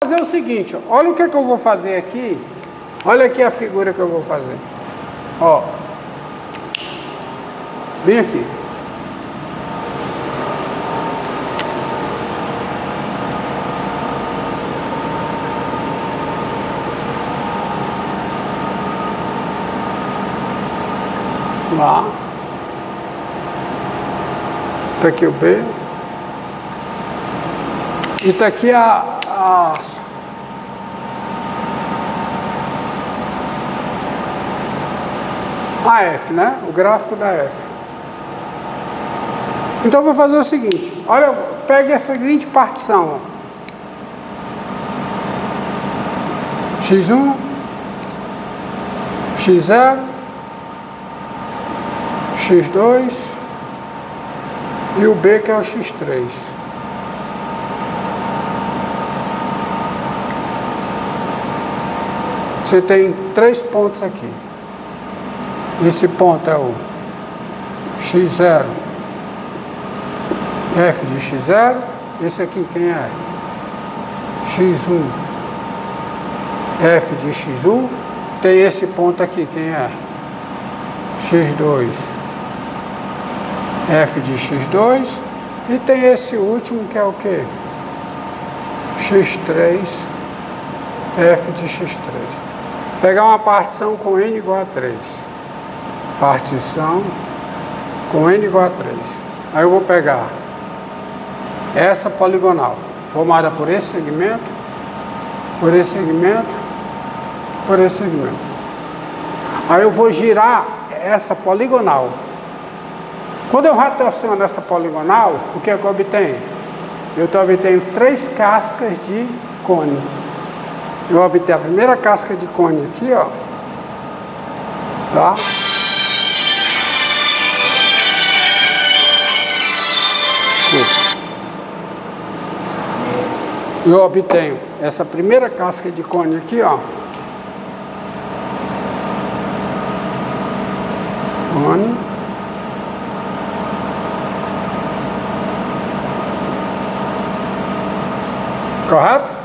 Fazer o seguinte, ó, olha o que eu vou fazer aqui. Olha aqui a figura que eu vou fazer. Ó. Vem aqui. Lá. Tá aqui o B. E tá aqui a F, né? O gráfico da F. Então eu vou fazer o seguinte. Olha, pegue essa seguinte partição. Ó. X1, X0, X2 e o B que é o X3. Você tem 3 pontos aqui. Esse ponto é o X0, F de X0. Esse aqui quem é? X1, F de X1. Tem esse ponto aqui, quem é? X2, F de X2. E tem esse último que é o quê? X3, F de X3. Pegar uma partição com N igual a 3. Partição com N igual a 3. Aí eu vou pegar essa poligonal, formada por esse segmento, por esse segmento, por esse segmento. Aí eu vou girar essa poligonal. Quando eu rotaciono essa poligonal, o que é que eu obtenho? Eu obtenho 3 cascas de cone. Eu obtenho a primeira casca de cone aqui, ó. Tá? Eu obtenho essa primeira casca de cone aqui, ó. Cone. Correto?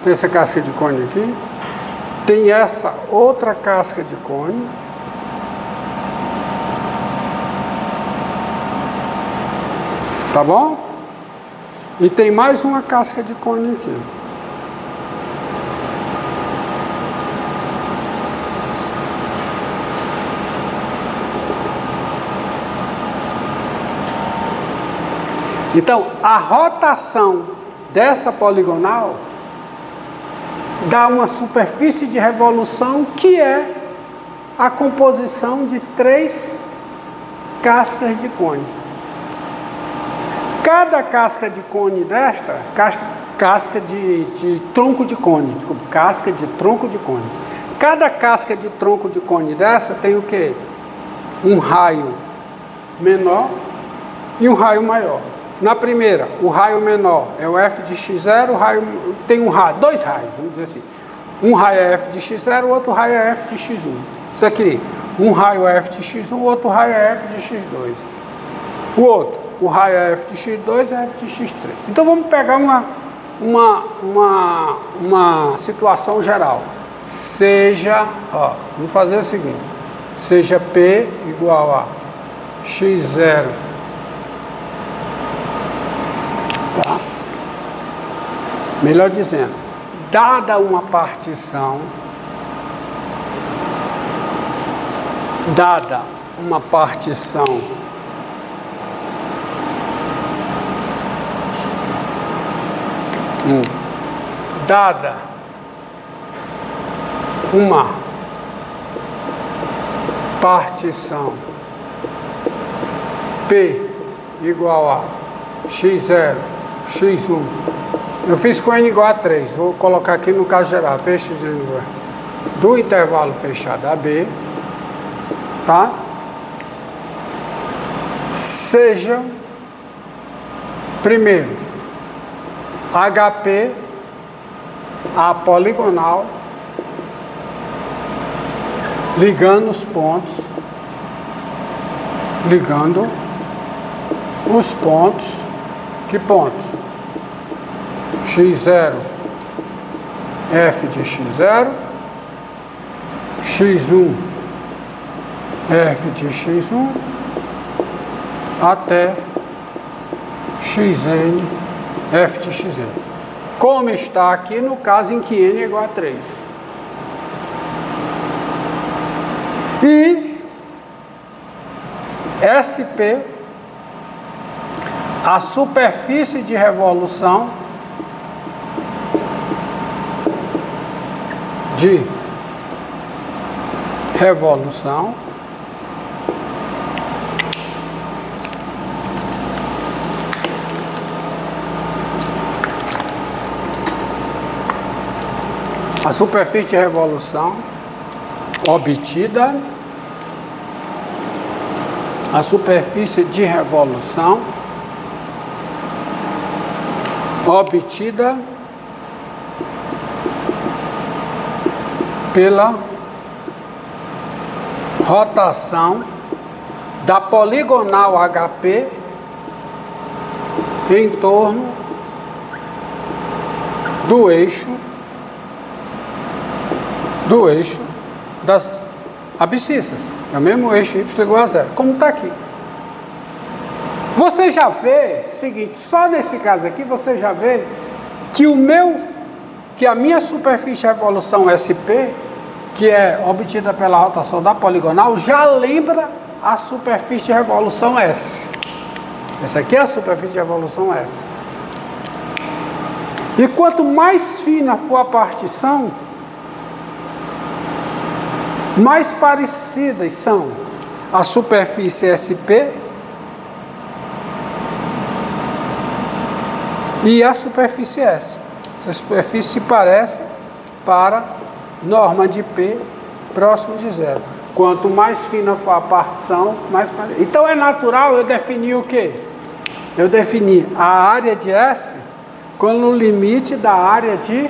Tem essa casca de cone aqui. Tem essa outra casca de cone. Tá bom? E tem mais uma casca de cone aqui. Então, a rotação dessa poligonal dá uma superfície de revolução que é a composição de 3 cascas de cone. Cada casca de cone desta, casca de tronco de cone, desculpa, casca de tronco de cone. Cada casca de tronco de cone dessa tem o quê? Um raio menor e um raio maior. Na primeira, o raio menor é o F de X0, o raio, tem um raio, 2 raios, vamos dizer assim. Um raio é F de X0, o outro raio é F de X1. Isso aqui, um raio é F de X1, o outro raio é F de X2. O outro, o raio é F de X2 e F de X3. Então vamos pegar uma situação geral. Seja, ó, vamos fazer o seguinte, seja P igual a X0. Tá? Melhor dizendo, dada uma partição, dada uma partição P igual a X0, X1. Eu fiz com N igual a 3. Vou colocar aqui no caso geral, P, X, N igual a do intervalo fechado AB, tá? Seja, primeiro, HP, a poligonal, ligando os pontos, que pontos? X0, f de x0, x1 f de x1 até xn f de xn, como está aqui no caso em que n é igual a 3. E SP, a superfície de revolução a superfície de revolução obtida, a superfície de revolução obtida pela rotação da poligonal HP em torno do eixo das abscissas, é o mesmo eixo y igual a 0, como está aqui. Você já vê o seguinte, só nesse caso aqui você já vê que a minha superfície de revolução SP, que é obtida pela rotação da poligonal, já lembra a superfície de revolução S. Essa aqui é a superfície de revolução S. E quanto mais fina for a partição, mais parecidas são a superfície SP e a superfície S. Essa superfície se parece para norma de P próximo de 0. Quanto mais fina for a partição, mais parecido. Então é natural eu definir o quê? Eu defini a área de S como o limite da área de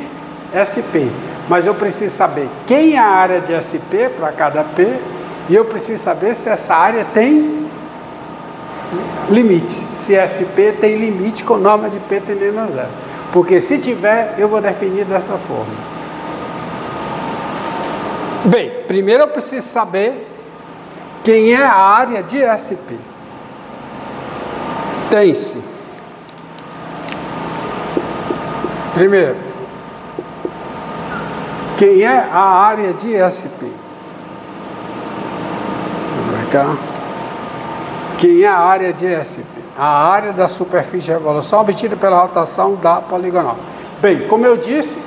SP. Mas eu preciso saber quem é a área de SP para cada P, e eu preciso saber se essa área tem limite, se SP tem limite com norma de P tendendo a 0. Porque se tiver, eu vou definir dessa forma. Bem, primeiro eu preciso saber quem é a área de SP. Tem-se. Primeiro, quem é a área de SP? Vamos cá. Quem é a área de SP? A área da superfície de revolução obtida pela rotação da poligonal. Bem, como eu disse,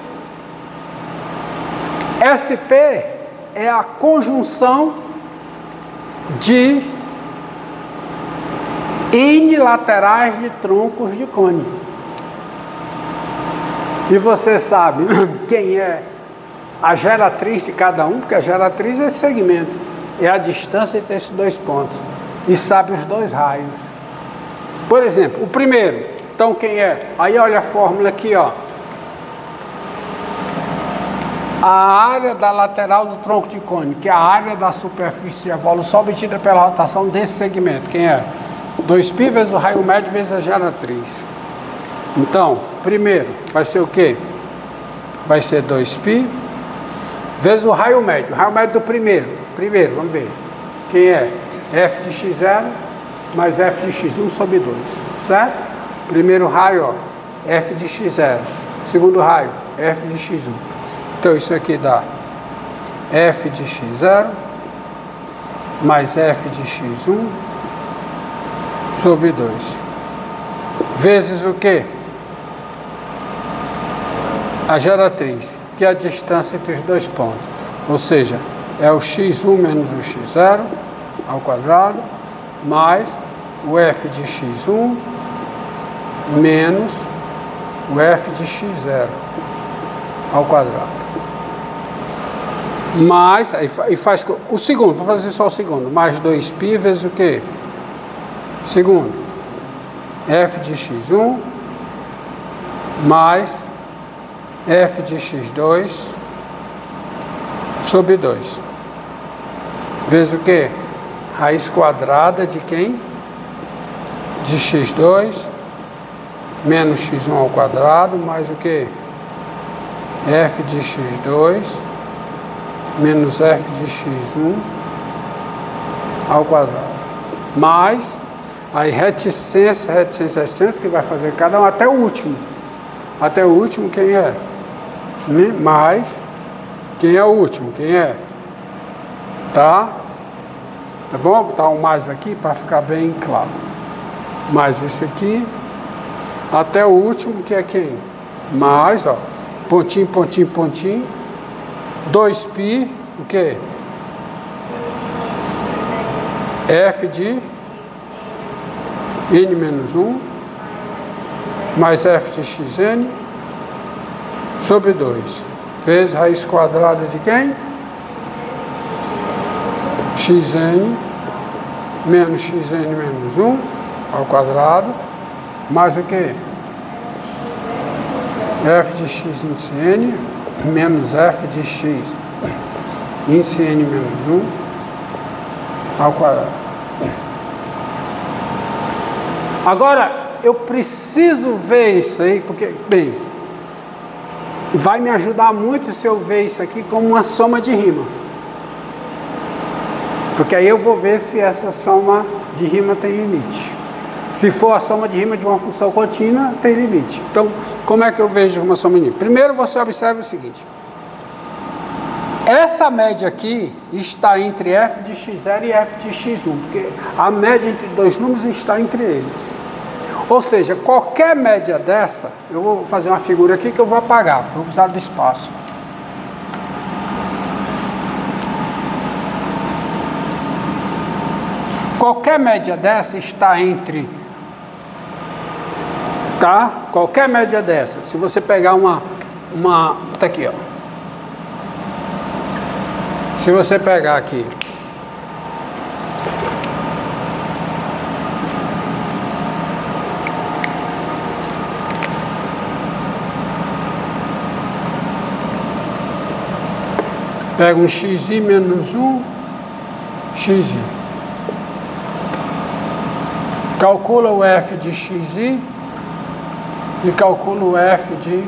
SP é a conjunção de N laterais de troncos de cone. E você sabe quem é a geratriz de cada um, porque a geratriz é esse segmento, é a distância entre esses dois pontos, e sabe os dois raios. Por exemplo, o primeiro, então quem é? Aí olha a fórmula aqui, ó. A área da lateral do tronco de cone, que é a área da superfície de revolução obtida pela rotação desse segmento, quem é? 2π vezes o raio médio vezes a geratriz. Então, primeiro, vai ser o quê? Vai ser 2π vezes o raio médio do primeiro, vamos ver, quem é? F de x0 mais F de x1 sobre 2, certo? Primeiro raio, ó, F de x0, segundo raio, F de x1. Então isso aqui dá F de x0 mais F de x1 sobre 2, vezes o quê? A geratriz, que é a distância entre os dois pontos, ou seja, é o x1 menos o x0 ao quadrado, mais o f de x1 menos o f de x0 ao quadrado. Mais, aí faz o segundo, vou fazer só o segundo, mais 2π vezes o quê? Segundo, f de x1 mais f de x2 sobre 2, vezes o quê? Raiz quadrada de quem? De x2 menos x1 ao quadrado, mais o quê? f de x2 menos f de x1 ao quadrado. Mais, aí reticência, que vai fazer cada um até o último. Até o último quem é? Mais, quem é o último? Quem é? Tá? Tá bom? Vou botar um mais aqui para ficar bem claro. Mais esse aqui, até o último que é quem? Mais, ó, pontinho, pontinho, pontinho, 2π, o que? F de n menos 1 mais f de xn sobre 2 vezes raiz quadrada de quem? Xn menos xn menos 1 ao quadrado mais o que? F de x índice n menos f de x índice n menos 1 ao quadrado. Agora, eu preciso ver isso aí, porque, bem, vai me ajudar muito se eu ver isso aqui como uma soma de rima. Porque aí eu vou ver se essa soma de rima tem limite. Se for a soma de rima de uma função contínua, tem limite. Então, como é que eu vejo uma soma de rima? Primeiro, você observa o seguinte. Essa média aqui está entre f de x0 e f de x1, porque a média entre dois números está entre eles. Ou seja, qualquer média dessa, eu vou fazer uma figura aqui que eu vou apagar, porque eu vou precisar do espaço. Qualquer média dessa está entre, tá? Qualquer média dessa, se você pegar tá aqui, ó. Se você pegar aqui, pega um xi menos 1, xi. Calcula o f de xi e calcula o f de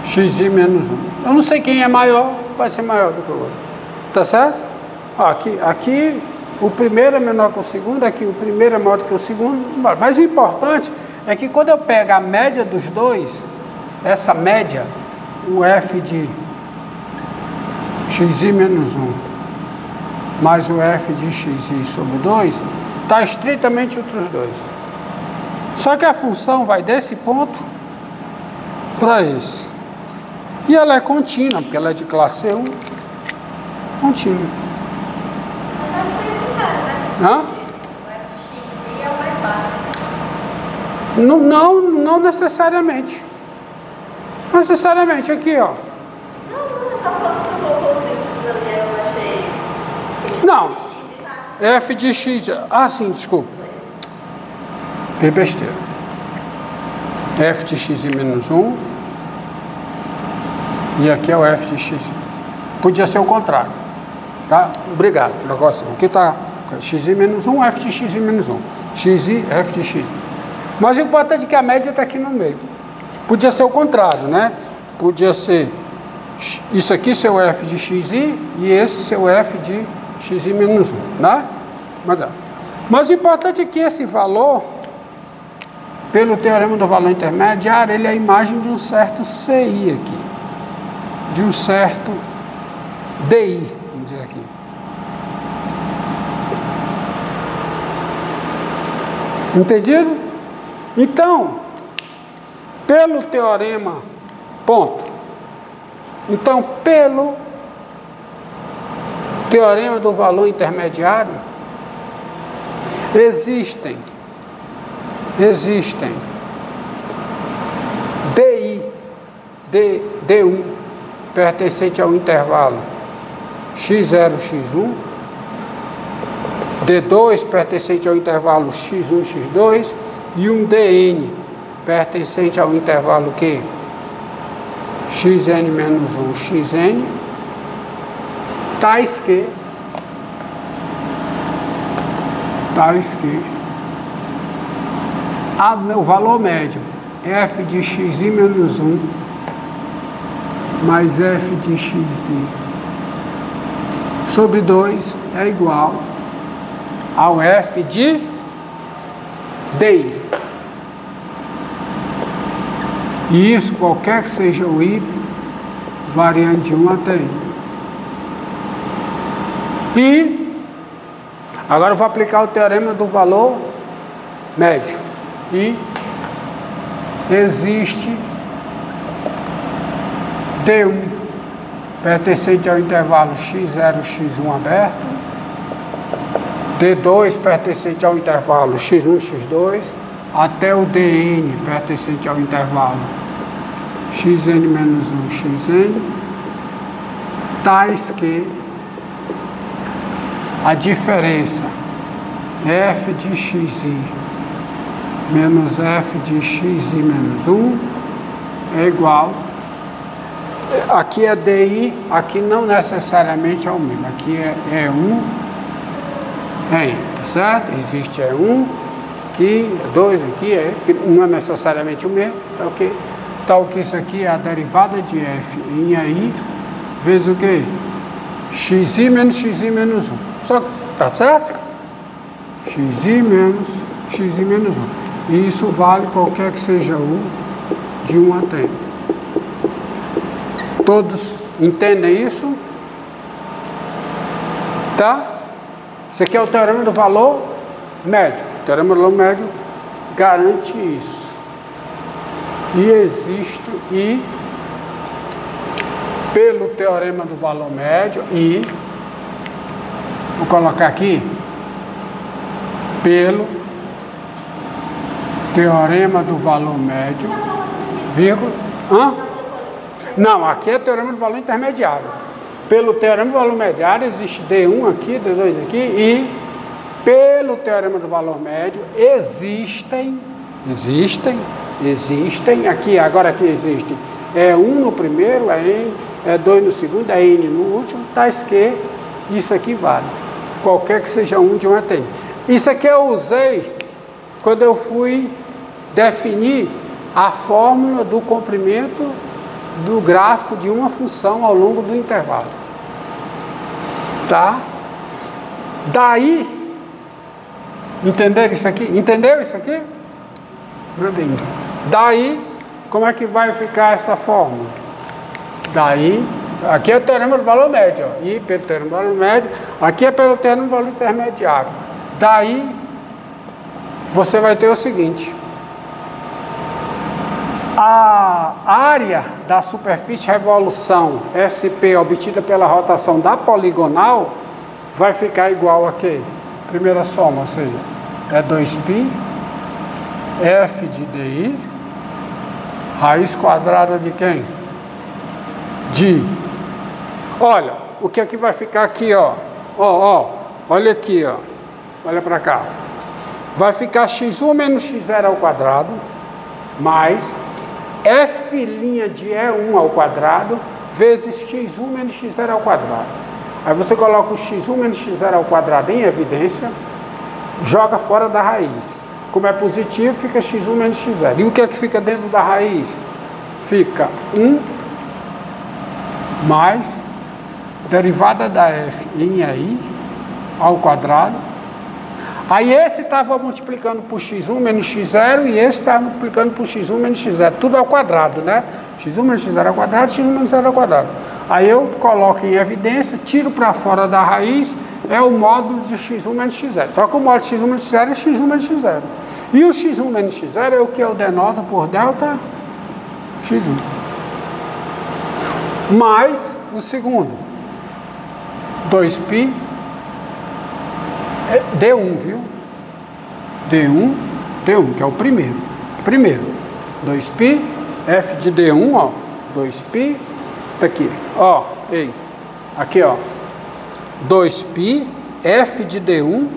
xi menos 1. Eu não sei quem é maior, vai ser maior do que o outro. Tá certo? Aqui o primeiro é menor que o segundo, aqui o primeiro é maior do que o segundo. Mas o importante é que quando eu pego a média dos dois, essa média, o f de xi menos 1 mais o f de xi sobre 2, está estritamente entre os dois. Só que a função vai desse ponto para esse. E ela é contínua, porque ela é de classe 1. Contínua. Hã? O f de xi é o mais baixo. Não necessariamente. Não necessariamente, aqui, ó. Não, só porque você colocou os índices ali, eu achei... Não. F de x... Ah, sim, desculpa. Fez besteira. F de x menos 1. E aqui é o f de x. Podia ser o contrário. Tá? Obrigado. Aqui está x menos 1, f de x menos 1. X, f de x. Mas o importante é que a média está aqui no meio. Podia ser o contrário, né? Podia ser isso aqui ser o f de x e esse ser o f de x menos 1, né? Mas o importante é que esse valor, pelo teorema do valor intermediário, ele é a imagem de um certo CI aqui. De um certo DI, vamos dizer aqui. Entendido? Então, pelo teorema, ponto. Então, pelo teorema do valor intermediário, existem D1 pertencente ao intervalo x0, x1, D2 pertencente ao intervalo x1, x2 e um DN pertencente ao intervalo que xn menos 1, xn, tais que o valor médio f de x menos 1 mais f de xi sobre 2 é igual ao f de di. E isso, qualquer que seja o y, variando de 1 até n. E agora eu vou aplicar o teorema do valor médio. E existe D1 pertencente ao intervalo x0, x1 aberto, D2 pertencente ao intervalo x1, x2, até o dn pertencente ao intervalo xn menos 1, xn, tais que a diferença f de xi menos f de xi menos 1 é igual, aqui é di, aqui não necessariamente é o mesmo, aqui é 1, tá certo? Existe E1, aqui, 2 aqui, não é necessariamente o mesmo, tal que isso aqui é a derivada de f em i, vezes o que? Xi menos 1. Só, tá certo? Xi menos 1. E isso vale qualquer que seja u de 1 até n. Todos entendem isso? Tá? Isso aqui é o teorema do valor médio. O teorema do valor médio garante isso. E pelo teorema do valor médio, vou colocar aqui, pelo teorema do valor médio, vírgula, não, aqui é o teorema do valor intermediário. Pelo teorema do valor mediário existe D1 aqui, D2 aqui, e pelo teorema do valor médio existem, aqui, agora aqui existem, é 1 no primeiro, é N, é 2 no segundo, é N no último, tais que isso aqui vale. Qualquer que seja 1 de 1 até N. Isso aqui eu usei quando eu fui definir a fórmula do comprimento do gráfico de uma função ao longo do intervalo. Tá? Daí, entenderam isso aqui? Entendeu isso aqui? Daí, como é que vai ficar essa fórmula? Daí, aqui é o teorema do valor médio, ó, e pelo teorema do valor médio, aqui é pelo teorema do valor intermediário. Daí, você vai ter o seguinte: a área da superfície de revolução SP obtida pela rotação da poligonal vai ficar igual a quê? Primeira soma, ou seja, é 2π f de di, raiz quadrada de quem? De. Olha, o que é que vai ficar aqui, ó? Olha aqui, ó. Olha para cá. Vai ficar x1 menos x0 ao quadrado, mais f' de E1 ao quadrado, vezes x1 menos x0 ao quadrado. Aí você coloca o x1 menos x0 ao quadrado em evidência, joga fora da raiz. Como é positivo, fica x1 menos x0. E o que é que fica dentro da raiz? Fica 1 mais derivada da f em i ao quadrado. Aí esse estava multiplicando por x1 menos x0 e esse estava multiplicando por x1 menos x0. Tudo ao quadrado, né? x1 menos x0 ao quadrado, x1 menos x0 ao quadrado. Aí eu coloco em evidência, tiro para fora da raiz, é o módulo de x1 menos x0. Só que o módulo de x1 menos x0 é x1 menos x0. E o x1 menos x0 é o que eu denoto por delta x1. Mais o segundo, 2π D1, viu? D1, que é o primeiro. 2π, f de D1, ó, 2π, tá aqui, ó, aqui, ó, 2π, f de D1,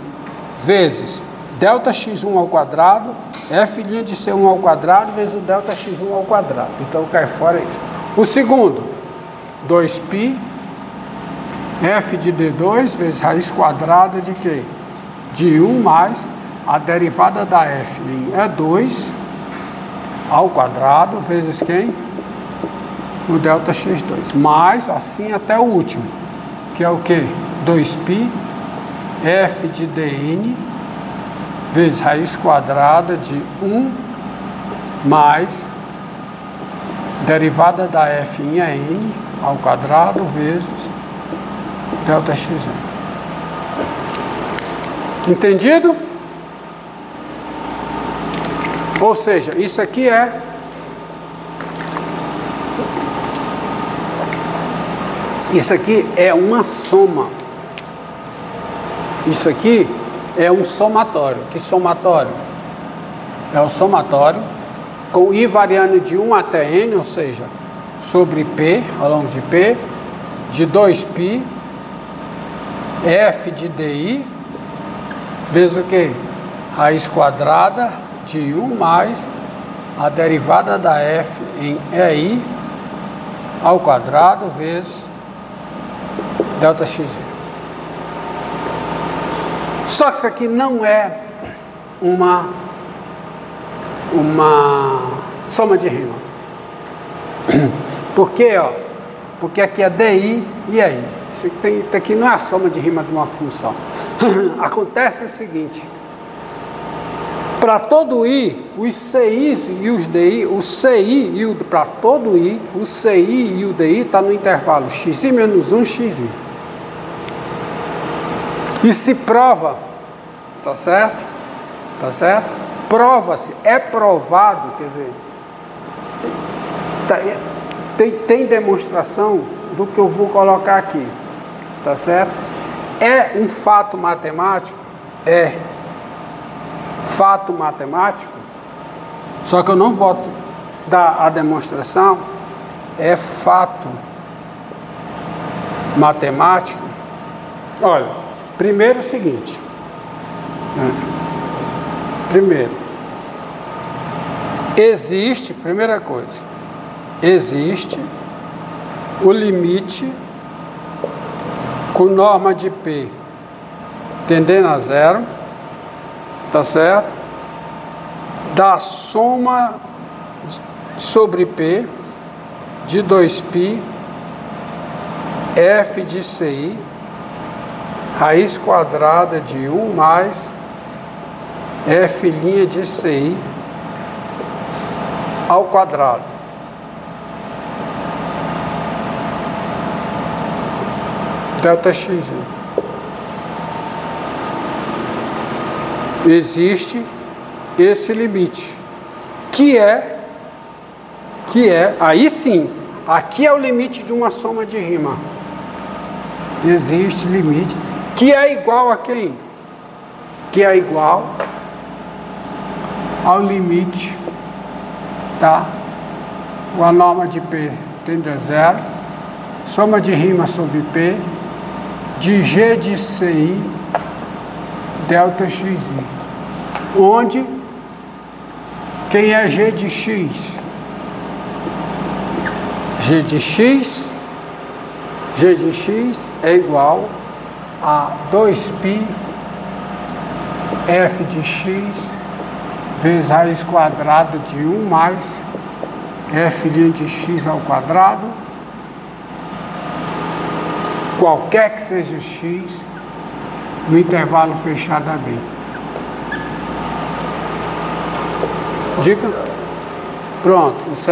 vezes delta x1 ao quadrado, f' de C1 ao quadrado, vezes o delta x1 ao quadrado. Então, cai fora isso. O segundo, 2π, f de D2, vezes raiz quadrada de quê? De 1 mais a derivada da f em E2 ao quadrado, vezes quem? o delta x2, mais assim até o último, que é o que? 2π f de dn vezes raiz quadrada de 1 mais derivada da f em n ao quadrado vezes delta xn. Entendido? Ou seja, isso aqui é uma soma. Isso aqui é um somatório. Que somatório? É o somatório com i variando de 1 até n, ou seja, sobre p, ao longo de p, de 2π f de di vezes o que? Raiz quadrada de 1 mais a derivada da f em ei ao quadrado vezes delta xn. Só que isso aqui não é uma soma de rima. Por quê? Ó? Porque aqui é di e aí. Isso aqui não é a soma de rima de uma função. Acontece o seguinte: para todo i, os ci's e os di, o ci e o para todo i, o ci e o di está no intervalo xi menos 1, xi. E se prova, tá certo? Tá certo? Prova-se, é provado, quer dizer, tem demonstração do que eu vou colocar aqui, tá certo? É um fato matemático? É fato matemático, só que eu não vou dar a demonstração, é fato matemático. Olha, primeiro o seguinte, primeira coisa, existe o limite com norma de P tendendo a zero, tá certo? Da soma sobre P de 2π f de ci raiz quadrada de 1 mais f' de ci ao quadrado. Delta x. Existe esse limite, que é, aí sim, aqui é o limite de uma soma de rima. Existe limite, que é igual a quem? Que é igual ao limite, tá? A norma de P tende a zero, soma de rima sobre P, de G de CI, delta XI, onde quem é G de X? G de X é igual a 2π f de x vezes raiz quadrada de 1 mais f' de x ao quadrado, qualquer que seja x, no intervalo fechado a b. Dica? Pronto.